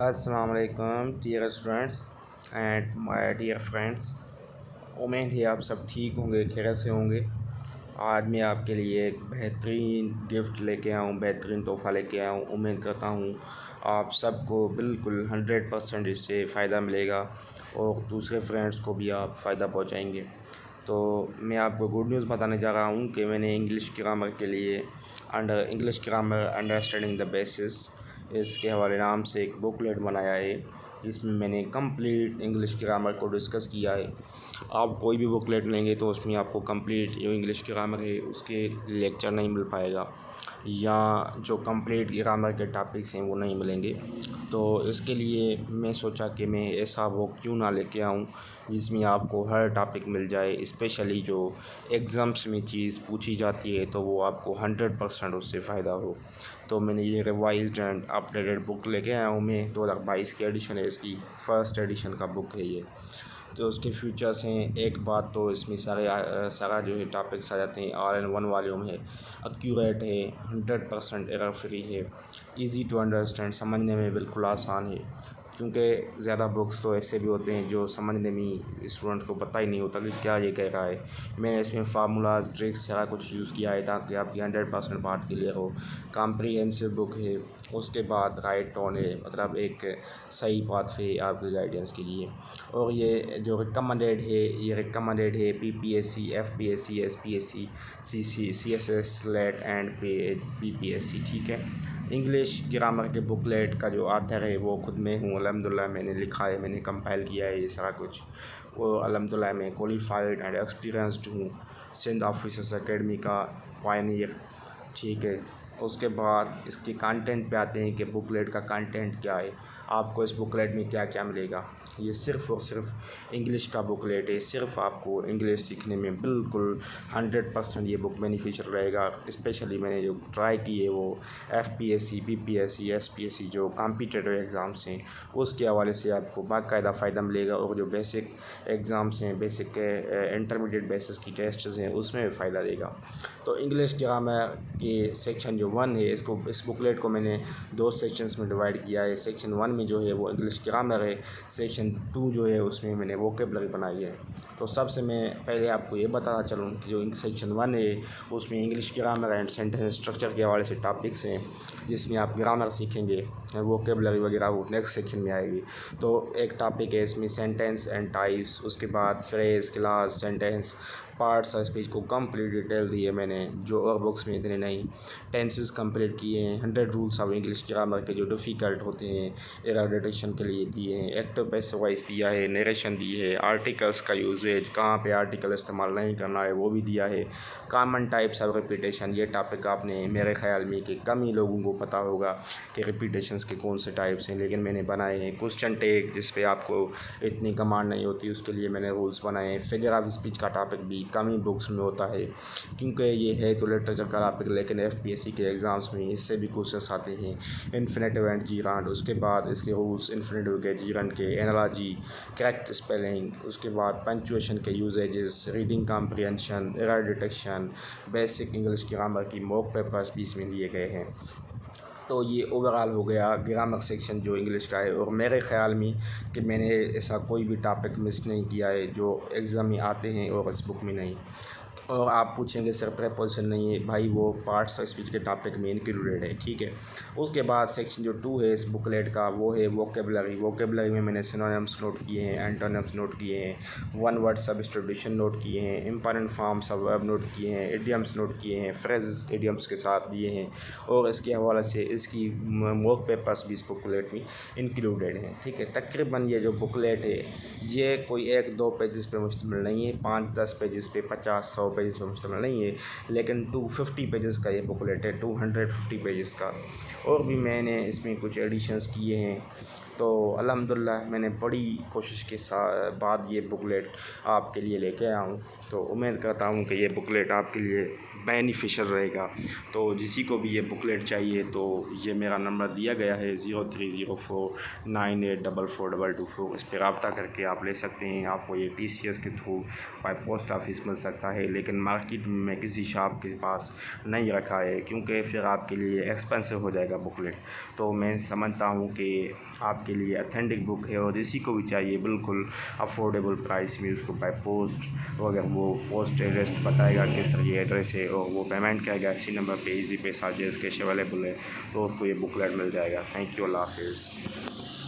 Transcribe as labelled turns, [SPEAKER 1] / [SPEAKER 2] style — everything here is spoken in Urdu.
[SPEAKER 1] السلام علیکم dear students and my dear friends, امید ہے آپ سب ٹھیک ہوں گے، خیریت سے ہوں گے۔ آج میں آپ کے لیے ایک بہترین گفٹ لے کے آیا ہوں، بہترین تحفہ لے کے آیا ہوں۔ امید کرتا ہوں آپ سب کو بالکل 100% اس سے فائدہ ملے گا اور دوسرے فرینڈس کو بھی آپ فائدہ پہنچائیں گے۔ تو میں آپ کو گڈ نیوز بتانے جا رہا ہوں کہ میں نے انگلش گرامر کے لیے English grammar understanding the basis اس کے حوالے نام سے ایک بکلیٹ بنایا ہے، جس میں میں نے کمپلیٹ انگلش گرامر کو ڈسکس کیا ہے۔ آپ کوئی بھی بکلیٹ لیں گے تو اس میں آپ کو کمپلیٹ جو انگلش گرامر ہے اس کے لیکچر نہیں مل پائے گا، یا جو کمپلیٹ گرامر کے ٹاپکس ہیں وہ نہیں ملیں گے۔ تو اس کے لیے میں سوچا کہ میں ایسا بک کیوں نہ لے کے آؤں جس میں آپ کو ہر ٹاپک مل جائے، اسپیشلی جو ایگزامس میں چیز پوچھی جاتی ہے تو وہ آپ کو 100% اس سے فائدہ ہو۔ تو میں نے یہ ریوائزڈ اینڈ اپڈیٹڈ بک لے کے آیا ہوں۔ میں 2022 کی ایڈیشن ہے، اس کی فرسٹ ایڈیشن کا بک ہے یہ۔ تو اس کے فیچرس ہیں، ایک بات تو اس میں سارا جو ہے ٹاپکس آ جاتے ہیں، آل ان ون والیوم ہے، ایکوریٹ ہے، 100% ایرر فری ہے، ایزی ٹو انڈرسٹینڈ، سمجھنے میں بالکل آسان ہے۔ کیونکہ زیادہ بکس تو ایسے بھی ہوتے ہیں جو سمجھنے میں اسٹوڈنٹ کو پتہ ہی نہیں ہوتا کہ کیا یہ کہہ رہا ہے۔ میں نے اس میں فارمولاز، ٹرکس سارا کچھ یوز کیا ہے تاکہ آپ کی 100% بات کلیئر ہو۔ کمپریہنسو بک ہے، اس کے بعد رائٹ ٹون ہے، مطلب ایک صحیح بات ہے آپ کی گائیڈنس کے لیے۔ اور یہ جو ریکمنڈیڈ ہے، یہ ریکمنڈیڈ ہے P P S C, F P S C, S P S C, C S S, سلیٹ and B P S C, ٹھیک ہے۔ انگلش گرامر کے بکلیٹ کا جو آتھر ہے وہ خود میں ہوں، الحمدللہ میں نے لکھا ہے، میں نے کمپائل کیا ہے یہ سارا کچھ۔ وہ الحمدللہ میں کوالیفائڈ اینڈ ایکسپیرینسڈ ہوں، سندھ آفیسرس اکیڈمی کا پائنیئر، ٹھیک ہے۔ اس کے بعد اس کے کانٹینٹ پہ آتے ہیں کہ بکلیٹ کا کانٹینٹ کیا ہے، آپ کو اس بکلیٹ میں کیا کیا ملے گا۔ یہ صرف اور صرف انگلش کا بکلیٹ ہے، صرف آپ کو انگلش سیکھنے میں بالکل 100% یہ بک بینیفیشل رہے گا۔ اسپیشلی میں نے جو ٹرائی کی ہے وہ F P S C, B P S C, S P S C جو کمپیٹیٹیو ایگزامس ہیں اس کے حوالے سے آپ کو باقاعدہ فائدہ ملے گا، اور جو بیسک ایگزامس ہیں، بیسک انٹرمیڈیٹ بیسس کی ٹیسٹز ہیں اس میں بھی فائدہ دے گا۔ تو انگلش گرامر کے سیکشن جو 1 ہے، اس بکلیٹ کو میں نے 2 سیکشنز میں ڈیوائڈ کیا ہے۔ سیکشن 1 میں جو ہے وہ انگلش گرامر ہے، سیکشن 2 جو ہے اس میں نے ووکیبلری بنائی ہے۔ تو سب سے میں پہلے آپ کو یہ بتانا چلوں کہ جو سیکشن 1 ہے اس میں English grammar and sentence structure کے حوالے سے ٹاپکس ہیں، جس میں آپ گرامر سیکھیں گے، ووکیبلری وغیرہ وہ نیکسٹ سیکشن میں آئے گی۔ تو ایک ٹاپک ہے اس میں سینٹینس اینڈ ٹائپس، اس کے بعد phrase, clause, sentence, parts of speech کو کمپلیٹ ڈیٹیل دی ہے میں نے، جو اور بکس میں اتنے نہیں۔ ٹینسز کمپلیٹ کیے ہیں، 100 رولس آف انگلش گرامر کے جو ڈیفیکلٹ ہوتے ہیں ایرر ڈیٹیشن کے لیے دیے ہیں، ایکٹیو پیسو وائس دیا ہے، نیریشن دی ہے، آرٹیکلس کا یوزیج، کہاں پہ آرٹیکل استعمال نہیں کرنا ہے وہ بھی دیا ہے، کامن ٹائپس آف ریپیٹیشن۔ یہ ٹاپک آپ نے میرے خیال میں کہ کم ہی لوگوں کو پتہ ہوگا کہ ریپیٹیشنس کے کون سے ٹائپس ہیں، لیکن میں نے بنائے ہیں۔ کوسچن ٹیگ، جس پہ آپ کو اتنی کمانڈ نہیں ہوتی، اس کے لیے میں نے رولس بنائے ہیں۔ فگر آف اسپیچ کا ٹاپک بھی کم ہی بکس میں ہوتا ہے، کیونکہ یہ ہے تو لٹریچر کا ٹاپک، لیکن ایف پی ایس سی کے ایگزامس میں اس سے بھی کوشچنس آتے ہیں۔ انفینیٹیو اینڈ جیرانڈ، اس کے بعد اس کے رولس انفینیٹیو کے، جیرانڈ کے، اینالوجی، کریکٹ اسپیلنگ، اس کے بعد پنچویشن کے usages, reading comprehension, error detection, basic English grammar کی موک پیپرس بھی اس میں دیے گئے ہیں۔ تو یہ اوور آل ہو گیا گرامر سیکشن جو انگلش کا ہے، اور میرے خیال میں کہ میں نے ایسا کوئی بھی ٹاپک مس نہیں کیا ہے جو ایگزام میں آتے ہیں اور اس بک میں نہیں۔ اور آپ پوچھیں گے سر پریپوزیشن نہیں ہے، بھائی وہ پارٹس آف اسپیچ کے ٹاپک میں انکلوڈیڈ ہے، ٹھیک ہے۔ اس کے بعد سیکشن جو 2 ہے اس بکلیٹ کا وہ ہے ووکیبلری۔ ووکیبلری میں نے سینونیمس نوٹ کیے ہیں، اینٹونیمس نوٹ کیے ہیں، ون ورڈ سبسٹیٹیوشن نوٹ کیے ہیں، important forms of verb note کیے ہیں، ایڈیمس نوٹ کیے ہیں، فریزز ایڈیمس کے ساتھ دیے ہیں، اور اس کے حوالے سے اس کی موک پیپرس بھی اس بکلیٹ میں انکلوڈیڈ ہیں، ٹھیک ہے۔ تقریباً یہ جو بکلیٹ ہے یہ کوئی 1-2 پیجز پہ مشتمل نہیں ہے، 5-10 پیجز پہ، 50-100 پیجز پہ مشتمل نہیں ہے، لیکن 250 پیجز کا یہ بکلیٹ ہے، 250 پیجز کا۔ اور بھی میں نے اس میں کچھ ایڈیشنز کیے ہیں۔ تو الحمدللہ میں نے بڑی کوشش کے بعد یہ بکلیٹ آپ کے لیے لے کے آیا ہوں۔ تو امید کرتا ہوں کہ یہ بکلیٹ آپ کے لیے بینیفیشل رہے گا۔ تو جسی کو بھی یہ بکلیٹ چاہیے تو یہ میرا نمبر دیا گیا ہے 030498442224، اس پہ رابطہ کر کے آپ لے سکتے ہیں۔ آپ کو یہ ٹی سی ایس کے تھرو بائی پوسٹ آفس مل سکتا ہے، لیکن لیکن مارکیٹ میں کسی شاپ کے پاس نہیں رکھا ہے کیونکہ پھر آپ کے لیے ایکسپینسو ہو جائے گا بکلیٹ. تو میں سمجھتا ہوں کہ آپ کے لیے اتھینٹک بک ہے اور اسی کو بھی چاہیے بالکل افورڈیبل پرائس میں اس کو بائی پوسٹ. تو اگر وہ پوسٹ ایڈریس بتائے گا کہ سر یہ ایڈریس ہے اور وہ پیمنٹ کرے گا اسی نمبر پہ ایزی پے چارجز کیش اویلیبل ہے تو اس کو یہ بکلیٹ مل جائے گا. Thank you. اللہ حافظ.